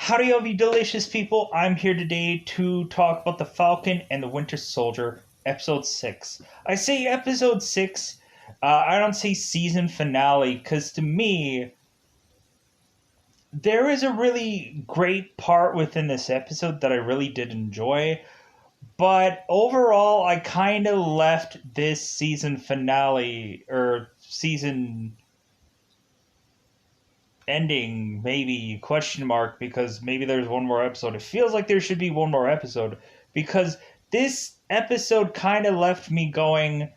Howdy, all you delicious people. I'm here today to talk about The Falcon and the Winter Soldier, Episode 6. I say Episode 6, I don't say season finale, because to me, there is a really great part within this episode that I really did enjoy, but overall, I kind of left this season finale, or season ending, maybe, question mark, because maybe there's one more episode. It feels like there should be one more episode because this episode kind of left me going,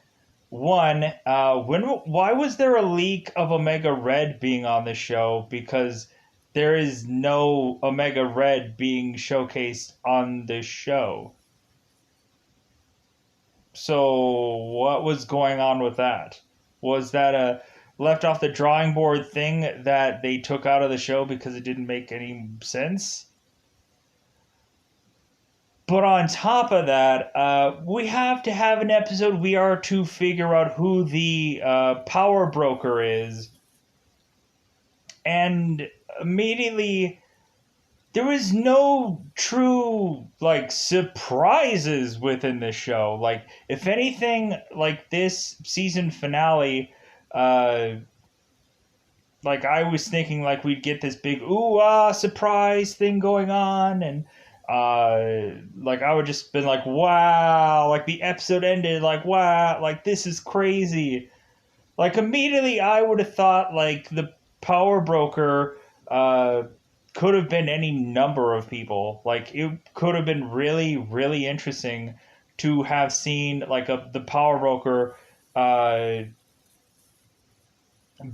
one, why was there a leak of Omega Red being on the show? Because there is no Omega Red being showcased on the show. So what was going on with that? Was that a left off the drawing board thing that they took out of the show because it didn't make any sense? But on top of that, we have to have an episode. We are to figure out who the power broker is. And immediately, there was no true, surprises within the show. Like, if anything, like, this season finale, I was thinking, we'd get this big, ooh, surprise thing going on, and, I would just been like, wow, like, the episode ended, like, wow, like, this is crazy. Like, immediately I would have thought, the power broker, could have been any number of people. Like, it could have been really, really interesting to have seen, the power broker,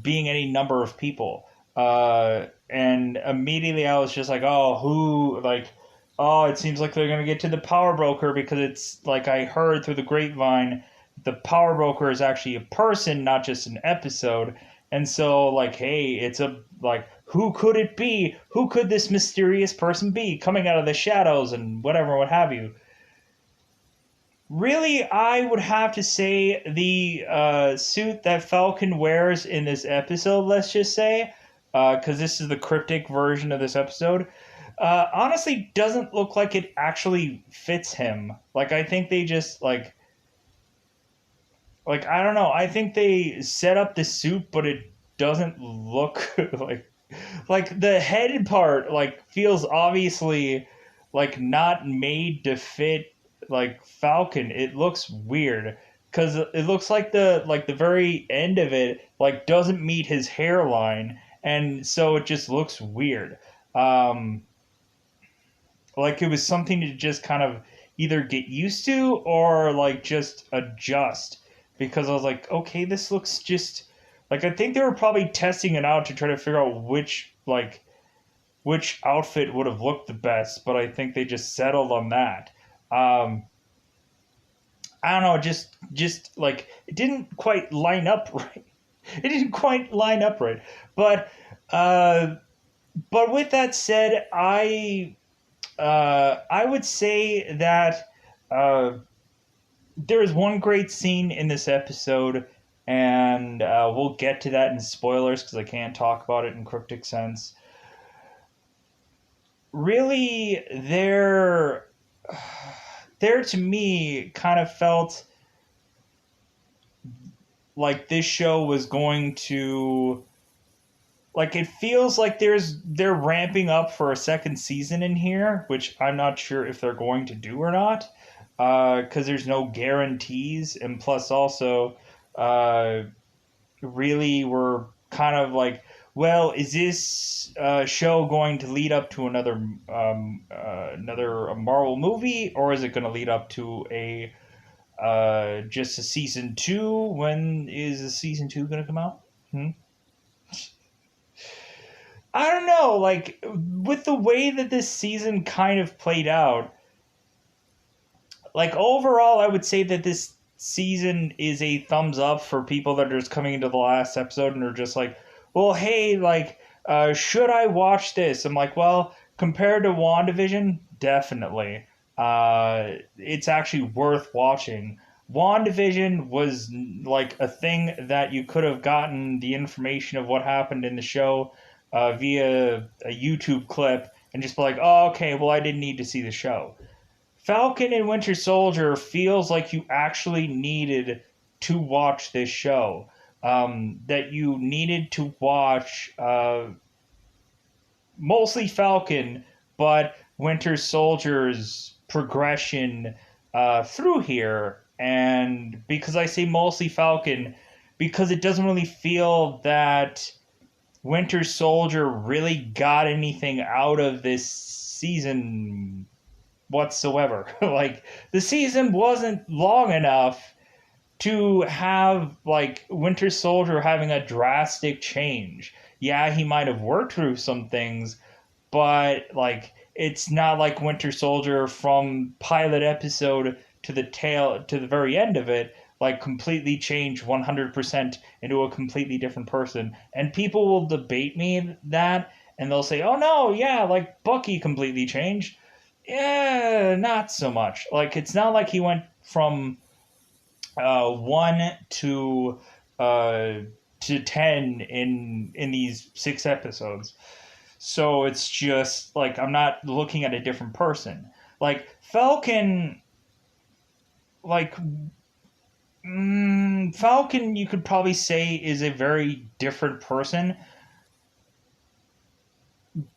being any number of people. And immediately I was just like, it seems like they're going to get to the power broker because it's like I heard through the grapevine, the power broker is actually a person, not just an episode. And so, hey, it's who could it be? Who could this mysterious person be coming out of the shadows and whatever, what have you? Really, I would have to say the suit that Falcon wears in this episode, let's just say, because this is the cryptic version of this episode, honestly doesn't look like it actually fits him. I think they just, I don't know. I think they set up the suit, but it doesn't look the head part, feels obviously, not made to fit, Falcon. It looks weird because it looks like the very end of it doesn't meet his hairline, and so it just looks weird. It was something to just kind of either get used to or just adjust, because I was like, okay, this looks just I think they were probably testing it out to try to figure out which outfit would have looked the best, but I think they just settled on that. I don't know, just it didn't quite line up right. It didn't quite line up right. But with that said, I would say that there is one great scene in this episode, and we'll get to that in spoilers because I can't talk about it in cryptic sense. Really, there to me kind of felt like this show was going to, it feels like they're ramping up for a second season in here, which I'm not sure if they're going to do or not, because there's no guarantees, and plus also, really we're kind of well, is this show going to lead up to another Marvel movie, or is it going to lead up to a just a season 2? When is the season 2 going to come out? I don't know. With the way that this season kind of played out, overall, I would say that this season is a thumbs up for people that are just coming into the last episode and are just well, hey, should I watch this? I'm well, compared to WandaVision, definitely. It's actually worth watching. WandaVision was a thing that you could have gotten the information of what happened in the show via a YouTube clip, and just be like, oh, okay, well, I didn't need to see the show. Falcon and Winter Soldier feels like you actually needed to watch this show. That you needed to watch mostly Falcon, but Winter Soldier's progression through here. And because I say mostly Falcon, because it doesn't really feel that Winter Soldier really got anything out of this season whatsoever. Like, the season wasn't long enough to have, like, Winter Soldier having a drastic change. Yeah, he might have worked through some things, but, like, it's not like Winter Soldier from pilot episode to the very end of it, like, completely changed 100% into a completely different person. And people will debate me that, and they'll say, oh no, yeah, like, Bucky completely changed. Yeah, not so much. Like, it's not like he went from 1 to 10 in these 6 episodes. So it's just like I'm not looking at a different person. Like Falcon, like Falcon, you could probably say is a very different person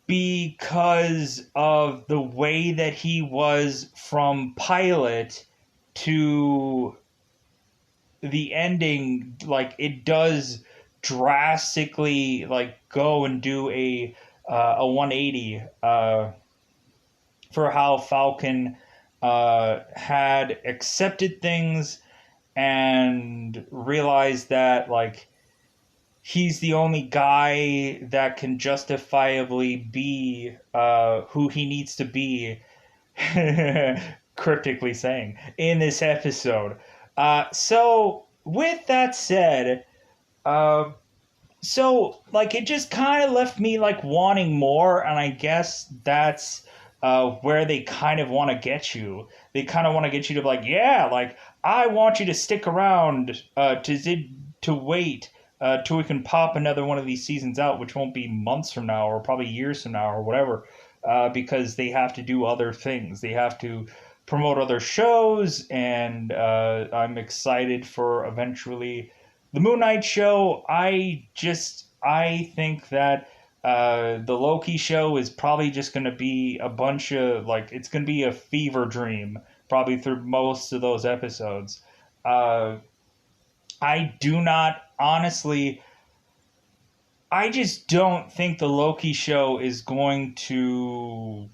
because of the way that he was from pilot to the ending. Like, it does drastically, like, go and do a 180 for how Falcon had accepted things and realized that, like, he's the only guy that can justifiably be who he needs to be, cryptically saying, in this episode. So, with that said, so, like, it just kind of left me, like, wanting more, and I guess that's where they kind of want to get you. They kind of want to get you to be like, yeah, like, I want you to stick around to wait till we can pop another one of these seasons out, which won't be months from now or probably years from now or whatever, because they have to do other things. They have to promote other shows, and I'm excited for eventually the Moon Knight show. I think that the Loki show is probably just going to be a bunch of, like, it's going to be a fever dream probably through most of those episodes. I do not, honestly, I just don't think the Loki show is going to,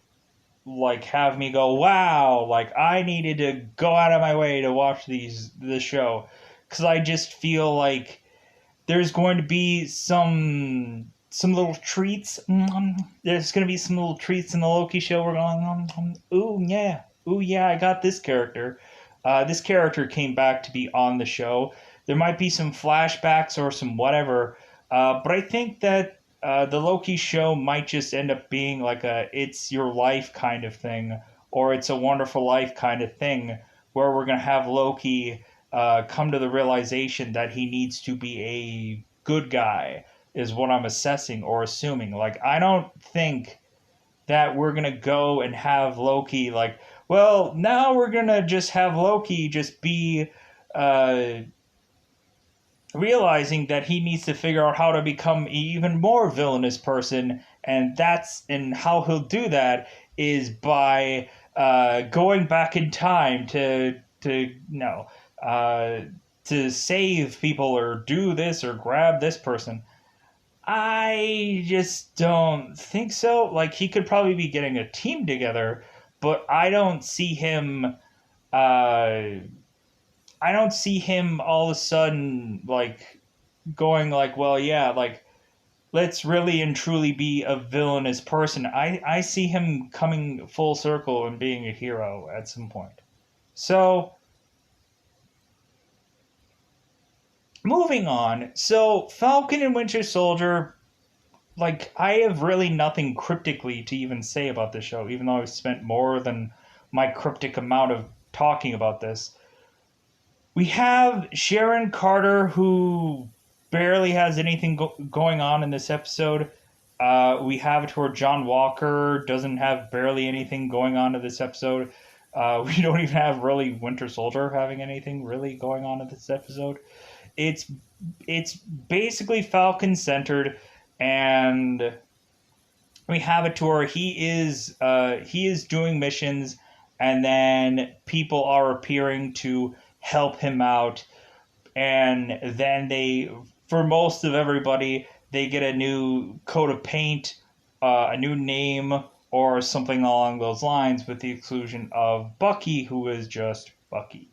like, have me go, wow, like, I needed to go out of my way to watch this show. Because I just feel like there's going to be some little treats. There's going to be some little treats in the Loki show. We're going, ooh yeah, I got this character. This character came back to be on the show. There might be some flashbacks or some whatever, but I think that the Loki show might just end up being like a It's Your Life kind of thing, or It's a Wonderful Life kind of thing, where we're going to have Loki come to the realization that he needs to be a good guy, is what I'm assessing or assuming. Like, I don't think that we're going to go and have Loki, like, well, now we're going to just have Loki just be realizing that he needs to figure out how to become an even more villainous person, and how he'll do that is by going back in time to save people or do this or grab this person. I just don't think so. Like, he could probably be getting a team together, but I don't see him all of a sudden, like, going like, well, yeah, like, let's really and truly be a villainous person. I see him coming full circle and being a hero at some point. So, moving on. So, Falcon and Winter Soldier, like, I have really nothing cryptically to even say about this show, even though I've spent more than my cryptic amount of talking about this. We have Sharon Carter, who barely has anything going on in this episode. We have it to where John Walker doesn't have barely anything going on in this episode. We don't even have really Winter Soldier having anything really going on in this episode. It's it's basically Falcon centered, and we have it to where he is doing missions, and then people are appearing to help him out, and then they, for most of everybody, they get a new coat of paint, a new name, or something along those lines, with the exclusion of Bucky, who is just Bucky,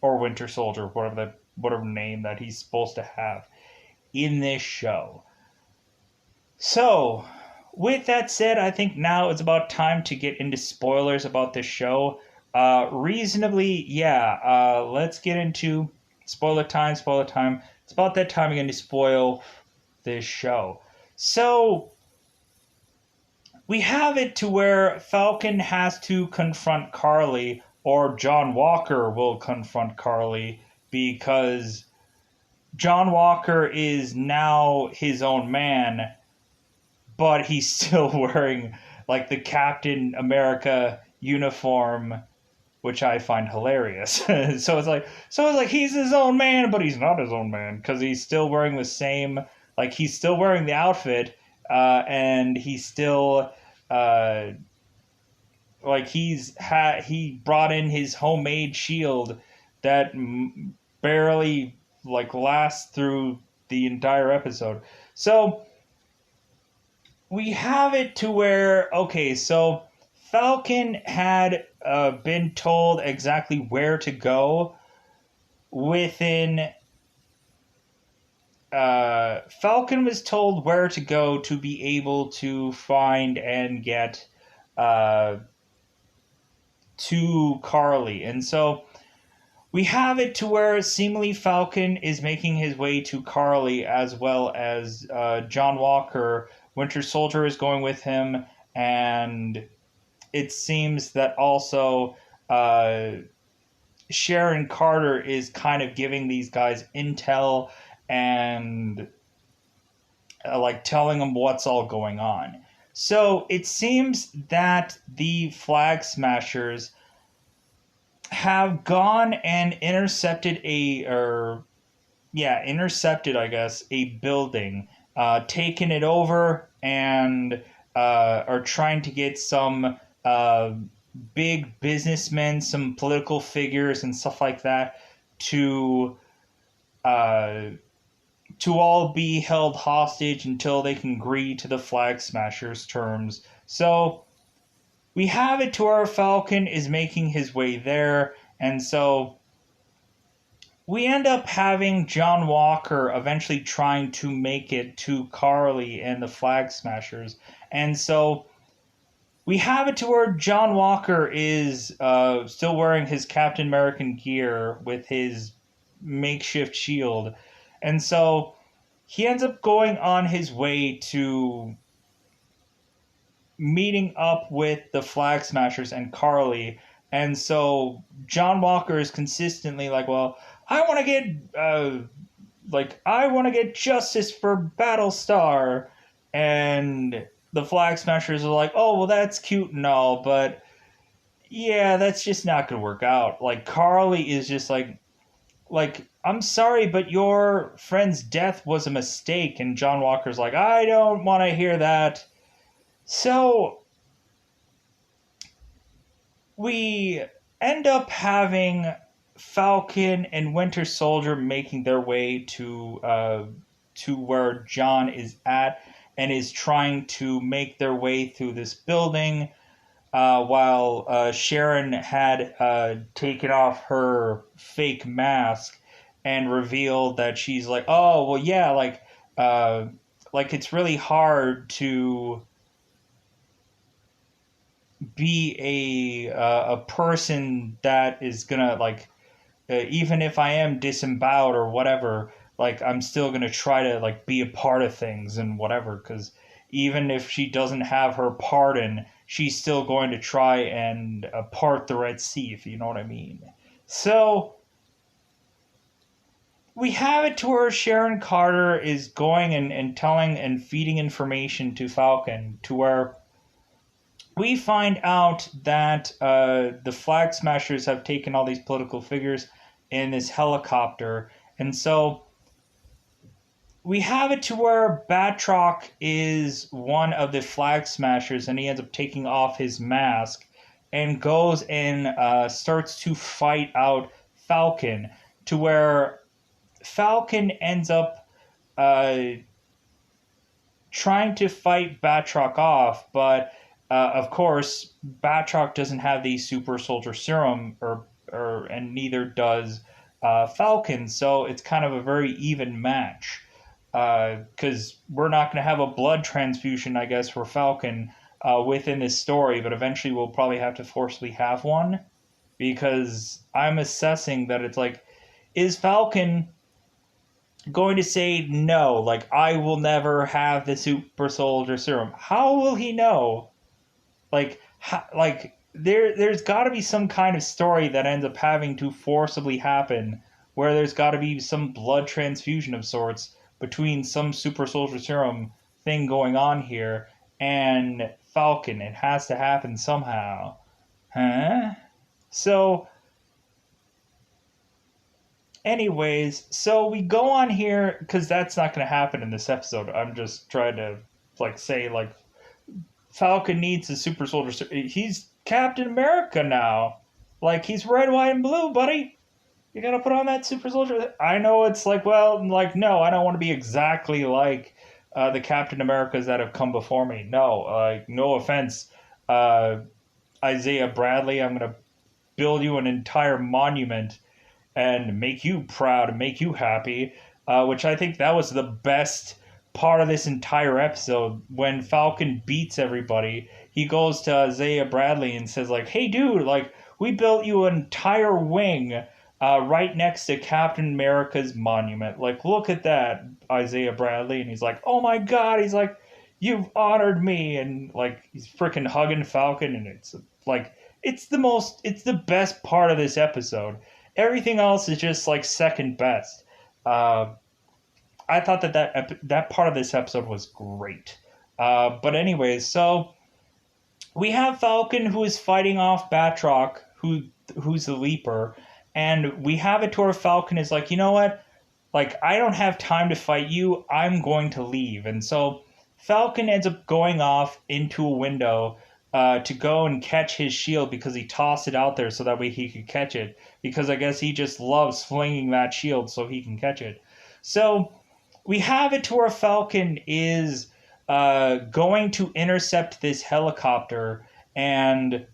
or Winter Soldier, whatever name that he's supposed to have in this show. So, with that said, I think now it's about time to get into spoilers about this show. Reasonably, yeah. Let's get into spoiler time. Spoiler time. It's about that time again to spoil this show. So, we have it to where Falcon has to confront Carly, or John Walker will confront Carly, because John Walker is now his own man, but he's still wearing like the Captain America uniform, which I find hilarious. So it's like he's his own man, but he's not his own man, because he's still wearing the same, like he's still wearing the outfit, and he's still like he brought in his homemade shield that barely like lasts through the entire episode. So we have it to where, okay, so Falcon had been told exactly where to go within. Falcon was told where to go to be able to find and get to Carly. And so we have it to where seemingly Falcon is making his way to Carly, as well as John Walker. Winter Soldier is going with him, and it seems that also Sharon Carter is kind of giving these guys intel and like telling them what's all going on. So it seems that the Flag Smashers have gone and intercepted I guess, a building, taken it over, and are trying to get some big businessmen, some political figures, and stuff like that to all be held hostage until they can agree to the Flag Smashers' terms. So we have it to where Falcon is making his way there, and so we end up having John Walker eventually trying to make it to Carly and the Flag Smashers. And so we have it to where John Walker is still wearing his Captain American gear with his makeshift shield. And so he ends up going on his way to meeting up with the Flag Smashers and Carly. And so John Walker is consistently like, well, I want to get justice for Battlestar. And the Flag Smashers are like, oh, well, that's cute and all, but yeah, that's just not going to work out. Like, Carly is just like, I'm sorry, but your friend's death was a mistake. And John Walker's like, I don't want to hear that. So we end up having Falcon and Winter Soldier making their way to where John is at, and is trying to make their way through this building, while Sharon had taken off her fake mask and revealed that she's like, oh, well, yeah, like it's really hard to be a person that is gonna, like, even if I am disemboweled or whatever, like, I'm still gonna try to, like, be a part of things and whatever, because even if she doesn't have her pardon, she's still going to try and part the Red Sea, if you know what I mean. So we have it to where Sharon Carter is going and telling and feeding information to Falcon, to where we find out that the Flag Smashers have taken all these political figures in this helicopter. And so we have it to where Batroc is one of the Flag Smashers, and he ends up taking off his mask and goes and starts to fight out Falcon, to where Falcon ends up trying to fight Batroc off, but of course, Batroc doesn't have the super soldier serum, and neither does Falcon, so it's kind of a very even match. Because we're not going to have a blood transfusion, I guess, for Falcon within this story, but eventually we'll probably have to forcibly have one, because I'm assessing that it's like, is Falcon going to say no? Like, I will never have the super soldier serum. How will he know? There's got to be some kind of story that ends up having to forcibly happen, where there's got to be some blood transfusion of sorts between some super soldier serum thing going on here and Falcon. It has to happen somehow. Huh? So, anyways, so we go on here, because that's not going to happen in this episode. I'm just trying to, say, Falcon needs a super soldier. He's Captain America now. He's red, white, and blue, buddy. You gotta put on that super soldier. I know it's no, I don't want to be exactly like the Captain Americas that have come before me. No, no offense, Isaiah Bradley. I'm gonna build you an entire monument and make you proud and make you happy. Which I think that was the best part of this entire episode. When Falcon beats everybody, he goes to Isaiah Bradley and says, hey, dude, we built you an entire wing right next to Captain America's monument. Look at that, Isaiah Bradley. And he's like, oh my God. He's like, you've honored me. And he's freaking hugging Falcon. And it's it's the best part of this episode. Everything else is just second best. I thought that part of this episode was great. But anyways, so we have Falcon, who is fighting off Batroc, who's the Leaper. And we have it to where Falcon is you know what? I don't have time to fight you. I'm going to leave. And so Falcon ends up going off into a window to go and catch his shield, because he tossed it out there so that way he could catch it. Because I guess he just loves flinging that shield so he can catch it. So we have it to where Falcon is going to intercept this helicopter, and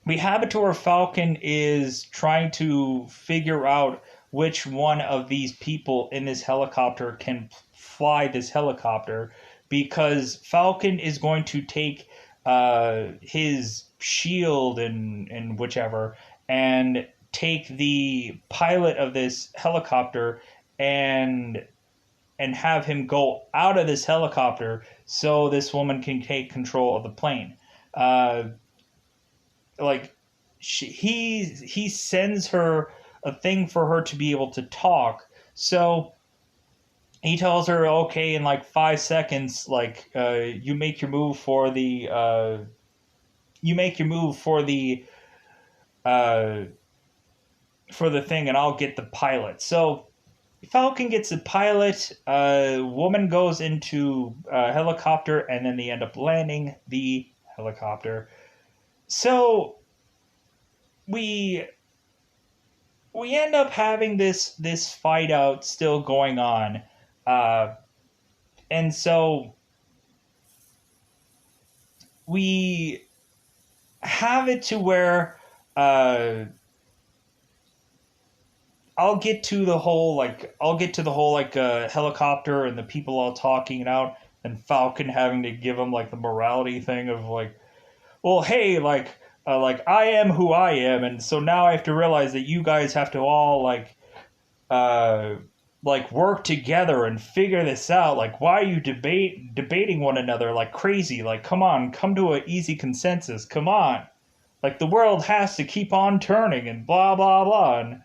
we have it to where Falcon is trying to figure out which one of these people in this helicopter can fly this helicopter, because Falcon is going to take his shield and whichever, and take the pilot of this helicopter and have him go out of this helicopter so this woman can take control of the plane. He sends her a thing for her to be able to talk. So he tells her, okay, in 5 seconds, you make your move for the thing, and I'll get the pilot. So Falcon gets the pilot. Woman goes into a helicopter, and then they end up landing the helicopter. So we end up having this fight out still going on, and so we have it to where I'll get to the whole helicopter and the people all talking it out, and Falcon having to give them the morality thing of well, hey, I am who I am, and so now I have to realize that you guys have to all work together and figure this out. Why are you debating one another like crazy? Come on, come to an easy consensus. Come on, the world has to keep on turning and blah blah blah. And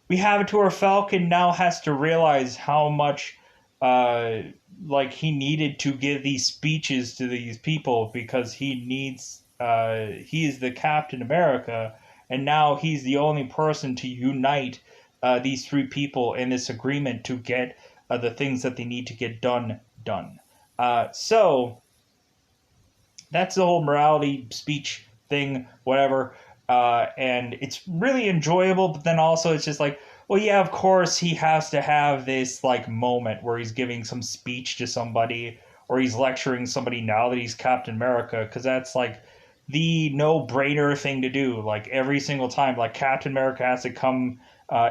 we have it to where Falcon now has to realize how much uh like he needed to give these speeches to these people because he is the Captain America, and now he's the only person to unite these three people in this agreement to get the things that they need to get done. So that's the whole morality speech thing, whatever. And it's really enjoyable, but then also it's just like, well, yeah, of course he has to have this like moment where he's giving some speech to somebody or he's lecturing somebody now that he's Captain America, because that's like the no-brainer thing to do. Like every single time, like Captain America has to come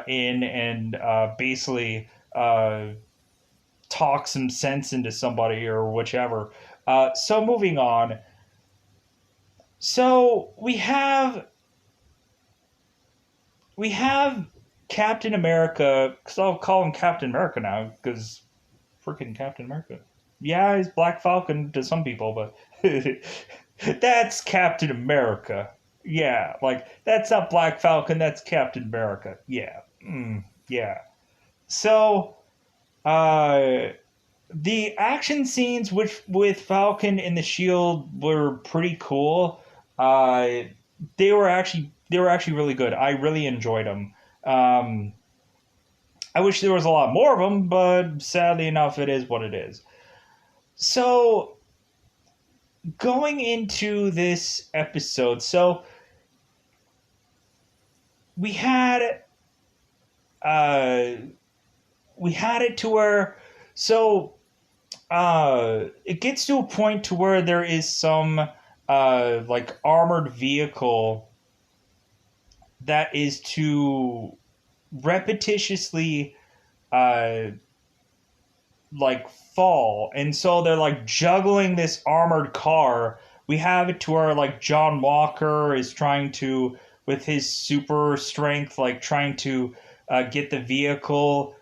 in and basically talk some sense into somebody or whichever. So moving on. So we have Captain America, because I'll call him Captain America now, because freaking Captain America. Yeah, he's Black Falcon to some people, but that's Captain America. Yeah, like, that's not Black Falcon, that's Captain America. Yeah. Yeah. So, uh, the action scenes with Falcon and the Shield were pretty cool. Uh, they were actually really good. I really enjoyed them. Um, I wish there was a lot more of them, but sadly enough, it is what it is. So going into this episode, so we had uh, we had it to where so it gets to a point to where there is some like armored vehicle that is to repetitiously uh like fall, and so they're like juggling this armored car. We have it to where like John Walker is trying to, with his super strength, like trying to get the vehicle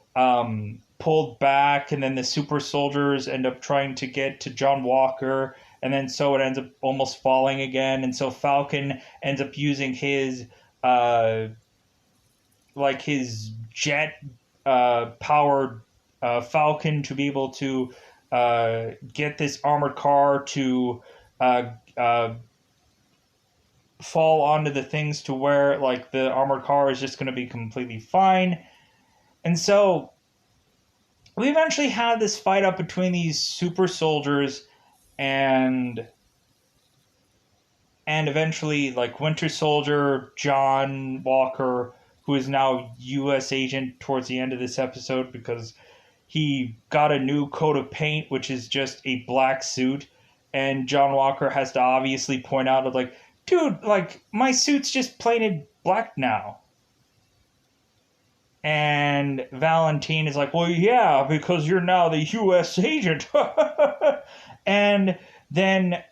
pulled back, and then the super soldiers end up trying to get to John Walker, and then so it ends up almost falling again, and so Falcon ends up using his uh like his jet powered Falcon to be able to get this armored car to uh, uh, fall onto the things to where like the armored car is just going to be completely fine. And so we eventually had this fight up between these super soldiers and eventually like Winter Soldier, John Walker, who is now U.S. agent towards the end of this episode because he got a new coat of paint, which is just a black suit, and John Walker has to obviously point out, like, dude, like, my suit's just painted black now. And Valentine is like, well, yeah, because you're now the U.S. agent. And then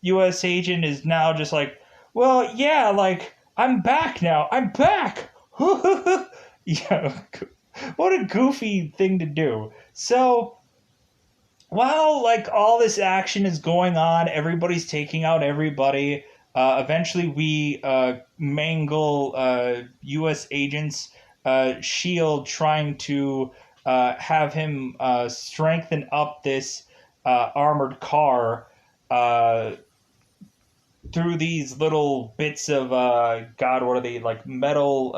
U.S. agent is now just like, well, yeah, like, I'm back now. I'm back. Yeah, what a goofy thing to do. So, while, like, all this action is going on, everybody's taking out everybody, eventually we mangle U.S. agents Shield trying to have him strengthen up this armored car through these little bits of God, what are they, like metal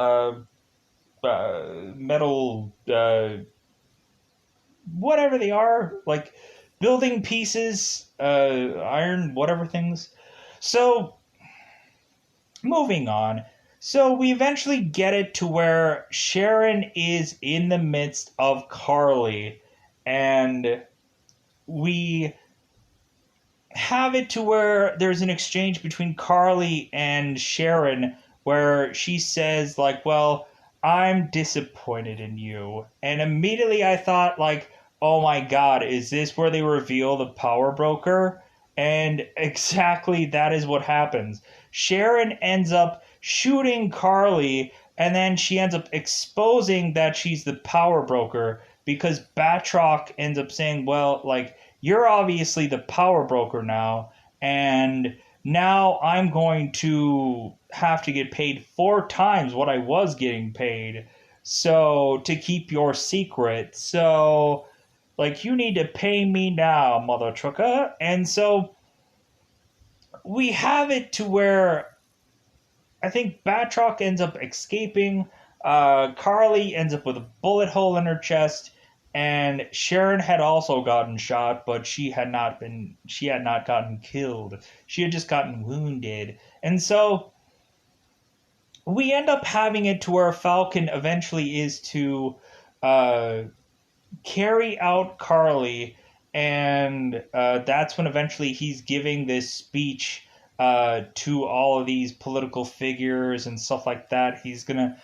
whatever they are, like building pieces, iron, whatever things. So moving on. So we eventually get it to where Sharon is in the midst of Carly, and we have it to where there's an exchange between Carly and Sharon where she says, like, well, I'm disappointed in you. And immediately I thought, like, oh my god, is this where they reveal the power broker? And exactly that is what happens. Sharon ends up shooting Carly, and then she ends up exposing that she's the power broker because Batroc ends up saying, well, like, you're obviously the power broker now, and now I'm going to have to get paid 4 times what I was getting paid So, to keep your secret. So, like, you need to pay me now, mother trucker. And so, we have it to where I think Batroc ends up escaping. Carly ends up with a bullet hole in her chest, and Sharon had also gotten shot, but she had not gotten killed. She had just gotten wounded. And so we end up having it to where Falcon eventually is to uh, carry out Carly, and that's when eventually he's giving this speech to all of these political figures and stuff like that. He's gonna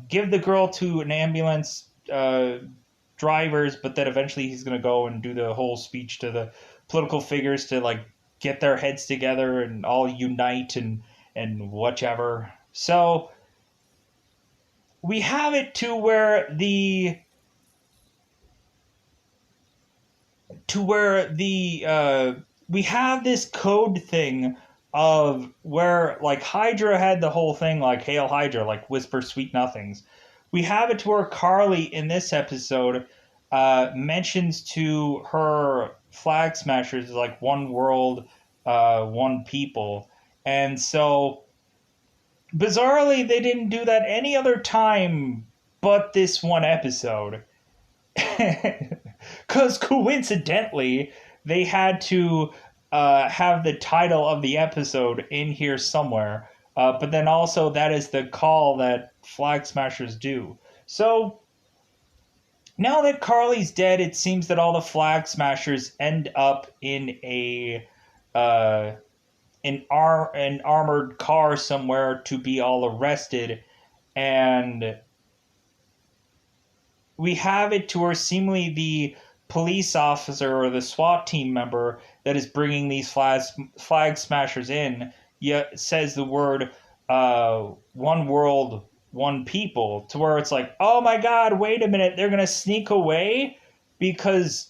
give the girl to an ambulance drivers, but then eventually he's gonna go and do the whole speech to the political figures to like get their heads together and all unite and whichever. So we have it to where the we have this code thing of where like Hydra had the whole thing like Hail Hydra, like whisper sweet nothings. We have it to where Carly in this episode mentions to her flag smashers like one world, one people. And so bizarrely they didn't do that any other time but this one episode. Because coincidentally, they had to have the title of the episode in here somewhere. But then also, that is the call that Flag Smashers do. So, now that Carly's dead, it seems that all the Flag Smashers end up in an armored car somewhere to be all arrested. And we have it to where seemingly the police officer or the SWAT team member that is bringing these flag smashers in yet says the word one world, one people, to where it's like, oh my god, wait a minute, they're going to sneak away because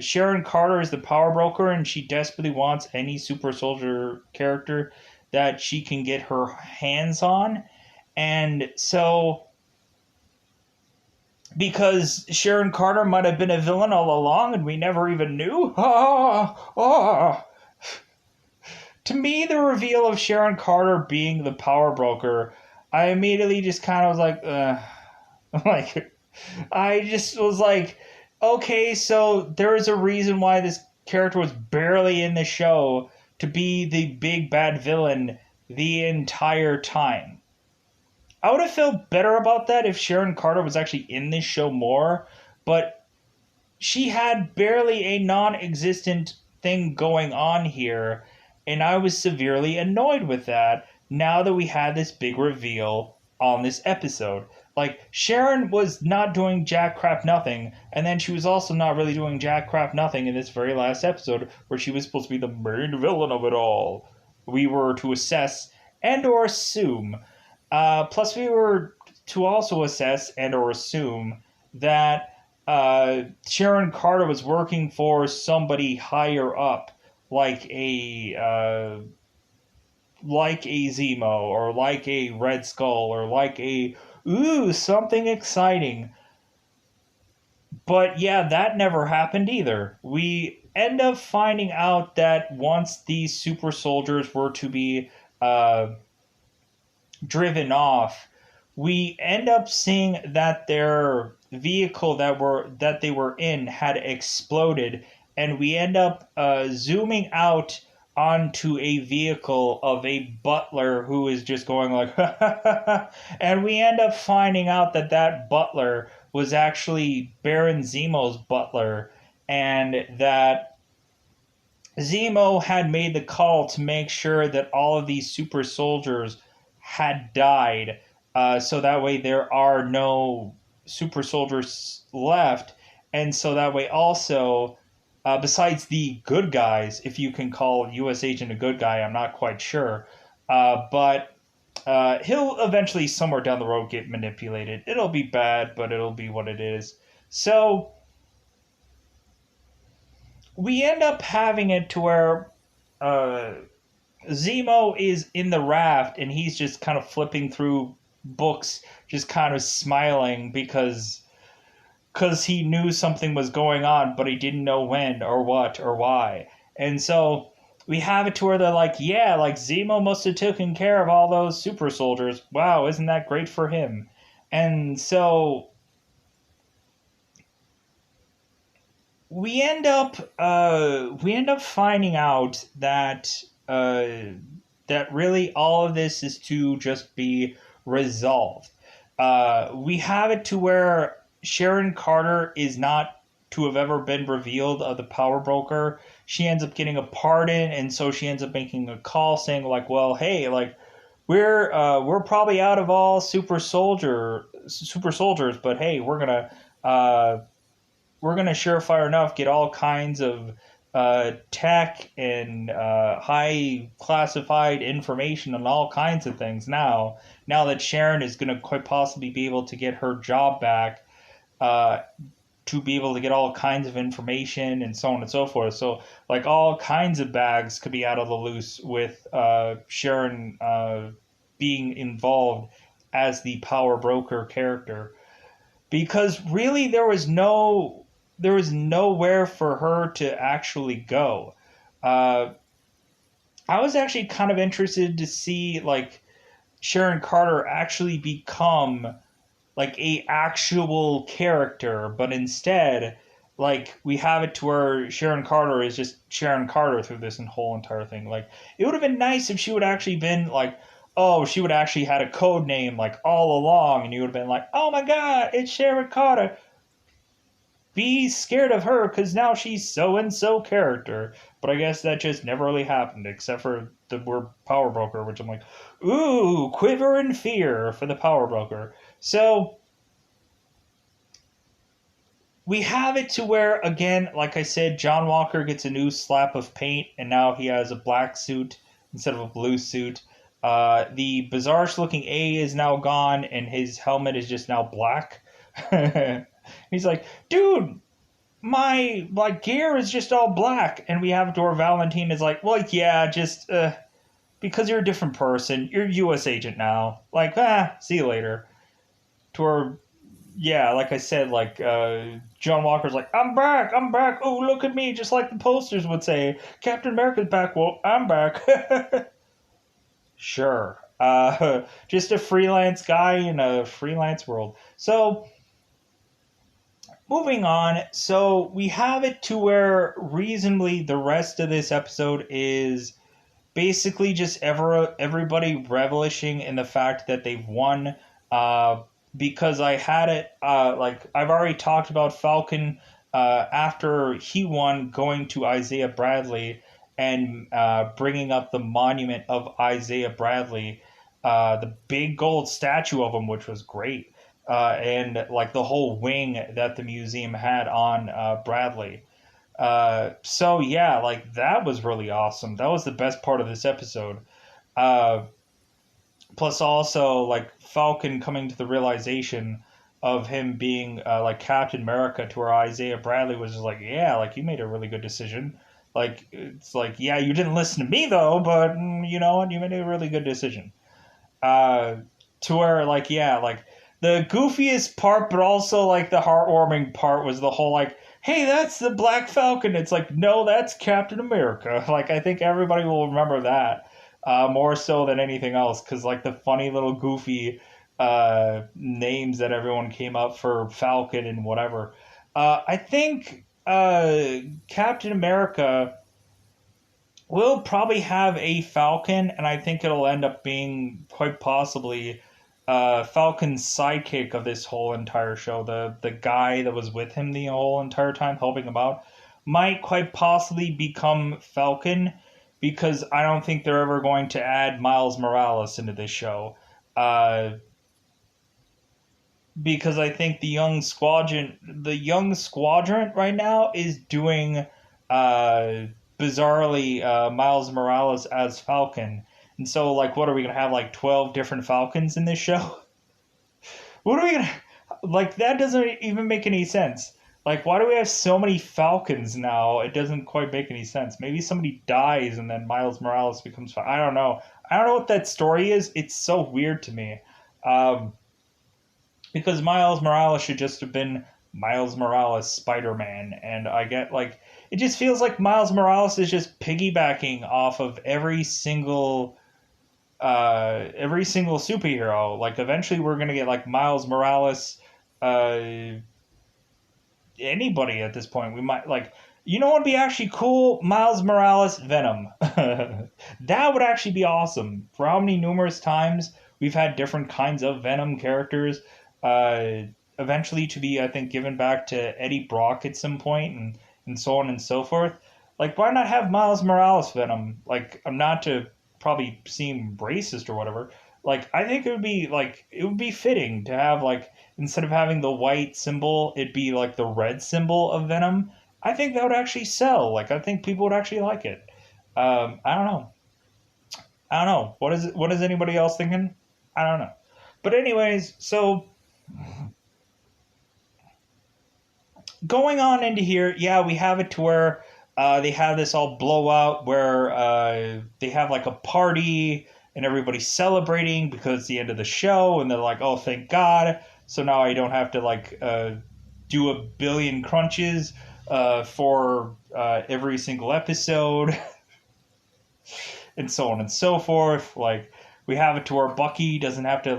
Sharon Carter is the power broker and she desperately wants any super soldier character that she can get her hands on. And so because Sharon Carter might have been a villain all along and we never even knew. To me, the reveal of Sharon Carter being the power broker, I immediately just kind of was like, I just was like, okay, so there is a reason why this character was barely in the show to be the big bad villain the entire time. I would have felt better about that if Sharon Carter was actually in this show more, but she had barely a non-existent thing going on here, and I was severely annoyed with that now that we had this big reveal on this episode. Like, Sharon was not doing jack crap nothing, and then she was also not really doing jack crap nothing in this very last episode where she was supposed to be the main villain of it all. We were to assess and or assume. Plus, we were to also assess and or assume that Sharon Carter was working for somebody higher up, like a Zemo, or like a Red Skull, or like a something exciting. But yeah, that never happened either. We end up finding out that once these super soldiers were to be driven off, we end up seeing that their vehicle that they were in had exploded, and we end up zooming out onto a vehicle of a butler who is just going like and we end up finding out that that butler was actually Baron Zemo's butler, and that Zemo had made the call to make sure that all of these super soldiers had died, so that way there are no super soldiers left, and so that way also, besides the good guys, if you can call U.S. Agent a good guy, I'm not quite sure, but he'll eventually somewhere down the road get manipulated. It'll be bad, but it'll be what it is. So we end up having it to where Zemo is in the raft and he's just kind of flipping through books just kind of smiling because he knew something was going on, but he didn't know when or what or why. And so we have it to where they're like, yeah, like Zemo must have taken care of all those super soldiers. Wow, isn't that great for him? And so we end up finding out uh, that really all of this is to just be resolved. We have it to where Sharon Carter is not to have ever been revealed of the power broker. She ends up getting a pardon, and so she ends up making a call saying like, "Well, hey, like we're probably out of all super soldiers, but hey, uh, we're gonna surefire enough get all kinds of tech and high classified information on all kinds of things now. Now that Sharon is gonna quite possibly be able to get her job back, uh, to be able to get all kinds of information and so on and so forth. So like all kinds of bags could be out of the loose with Sharon being involved as the power broker character, because really there was nowhere for her to actually go. Uh, I was actually kind of interested to see like Sharon Carter actually become like a actual character, but instead, like we have it to where Sharon Carter is just Sharon Carter through this whole entire thing. Like it would have been nice if she would actually been like, oh, she would actually had a code name like all along, and you would have been like, oh my god, it's Sharon Carter. Be scared of her because now she's so and so character. But I guess that just never really happened, except for the word power broker, which I'm like, ooh, quiver in fear for the power broker. So we have it to where, again, like I said, John Walker gets a new slap of paint, and now he has a black suit instead of a blue suit. The bizarre looking A is now gone, and his helmet is just now black. He's like, dude, my gear is just all black, and we have it to where Valentine is like, well, yeah, just because you're a different person, you're a U.S. agent now. Like, see you later. To where, yeah, like I said, like John Walker's like, I'm back, I'm back. Oh, look at me, just like the posters would say, Captain America's back. Well, I'm back. Sure. Just a freelance guy in a freelance world. So moving on, so we have it to where reasonably the rest of this episode is basically just everybody relishing in the fact that they've won. Because I had it, like I've already talked about Falcon after he won going to Isaiah Bradley and bringing up the monument of Isaiah Bradley, the big gold statue of him, which was great. And like the whole wing that the museum had on Bradley. So yeah, like that was really awesome. That was the best part of this episode. Uh, Plus also like Falcon coming to the realization of him being like Captain America, to where Isaiah Bradley was just like, yeah, like you made a really good decision. Like it's like, yeah, you didn't listen to me though, but you know what, you made a really good decision. Uh, to where like, yeah, like the goofiest part, but also like the heartwarming part was the whole like, hey, that's the Black Falcon. It's like, no, that's Captain America. Like I think everybody will remember that more so than anything else, because like the funny little goofy names that everyone came up for Falcon and whatever. I think Captain America will probably have a Falcon, and I think it'll end up being quite possibly Falcon's sidekick of this whole entire show. The guy that was with him the whole entire time, helping him out, might quite possibly become Falcon, because I don't think they're ever going to add Miles Morales into this show. Because I think the young squadron right now is doing bizarrely Miles Morales as Falcon. And so, like, what are we gonna have? Like 12 different Falcons in this show? What are we gonna like? That doesn't even make any sense. Like, why do we have so many Falcons now? It doesn't quite make any sense. Maybe somebody dies and then Miles Morales becomes. I don't know. I don't know what that story is. It's so weird to me. Um, because Miles Morales should just have been Miles Morales Spider-Man, and I get like it just feels like Miles Morales is just piggybacking off of every single superhero. Like eventually we're gonna get like Miles Morales, uh, anybody at this point. We might like, you know what would be actually cool? Miles Morales Venom. That would actually be awesome. For how many numerous times we've had different kinds of Venom characters, uh, eventually to be, I think, given back to Eddie Brock at some point, and so on and so forth. Like, why not have Miles Morales Venom? Like, I'm not to probably seem racist or whatever. Like, I think it would be fitting to have like, instead of having the white symbol, it'd be like the red symbol of Venom. I think that would actually sell. Like, I think people would actually like it. I don't know. I don't know. What is anybody else thinking? I don't know. But anyways, so going on into here, yeah, we have it to where they have this all blowout where they have like a party and everybody's celebrating because it's the end of the show, and they're like, "Oh, thank God!" So now I don't have to like do a billion crunches for every single episode, and so on and so forth. Like we have it to where Bucky doesn't have to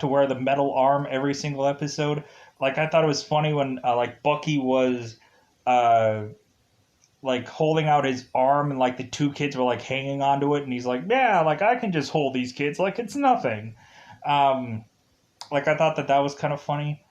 wear the metal arm every single episode. Like I thought it was funny when like Bucky was uh, like holding out his arm and like the two kids were like hanging onto it, and he's like, "Yeah, like I can just hold these kids like it's nothing." Um, like I thought that that was kind of funny.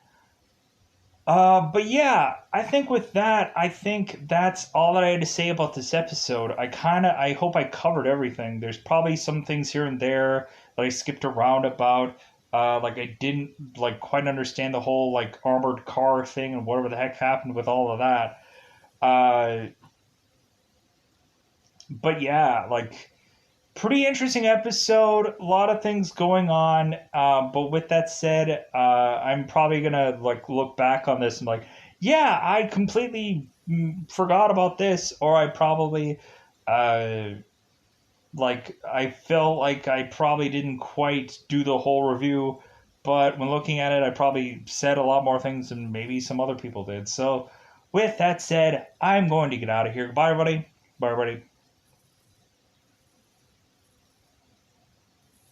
But yeah, I think with that, I think that's all that I had to say about this episode. I hope I covered everything. There's probably some things here and there that I skipped around about. Like I didn't like quite understand the whole like armored car thing and whatever the heck happened with all of that. Uh, but yeah, like pretty interesting episode. A lot of things going on. But with that said, I'm probably gonna like look back on this and like, yeah, I completely forgot about this, or I probably, uh, like, I felt like I probably didn't quite do the whole review. But when looking at it, I probably said a lot more things than maybe some other people did. So, with that said, I'm going to get out of here. Bye, everybody. Bye, everybody.